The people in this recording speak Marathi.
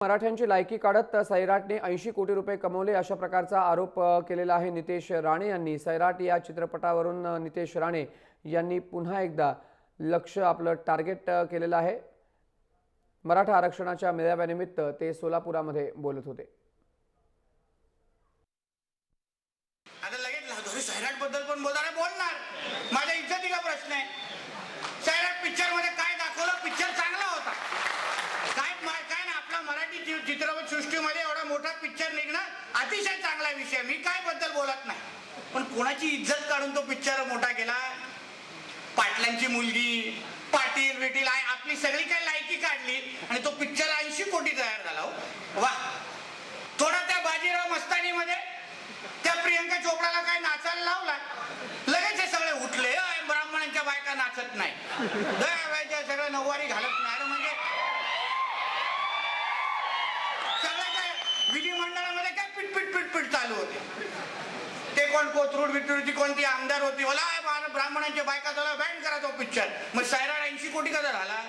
मराठ्यांची लायकी काढत सैराटने 80 कोटी रुपये कमवले अशा प्रकारचा आरोप केलेला आहे नितेश राणे यांनी। सैराट या चित्रपटावरून नितेश राणे यांनी पुन्हा एकदा लक्ष आपलं टार्गेट केलेलं आहे। मराठा आरक्षणाच्या मेळाव्यानिमित्त ते सोलापुरामध्ये बोलत होते। आता लगेच सैराट बद्दल पण बोलणार माझ्या इज्जतीला प्रश्न आहे। सैराट पिक्चर मध्ये काय दाखवलं? पिक्चर चांगला होता काय ना आपला मराठी चित्रपट सृष्टीमध्ये एवढा मोठा पिक्चर निघणं अतिशय चांगला विषय। मी काय बद्दल बोलत नाही, पण कोणाची इज्जत काढून तो पिक्चर मोठा केला? पाटलांची मुलगी, पाटील विटील आपली सगळी काय लायकी काढली आणि तो पिक्चर 80 कोटी तयार झाला। वा, थोडा त्या बाजीराव मस्तानी मध्ये त्या प्रियंका चोपडाला काय नाचायला लावला, लगेच हे सगळे उठले। ब्राह्मणांच्या बायका नाचत नाही, सगळं नऊवारी घालत नाही। म्हणजे सगळं काय विधिमंडळामध्ये काय पिटपिट चालू होते। ते कोण कोथरूड विठ्ठलची कोणती आमदार होती, ब्राह्मणांच्या बायका त्याला बॅन करा तो पिक्चर। मग सैराट 80 कोटी कसा झाला?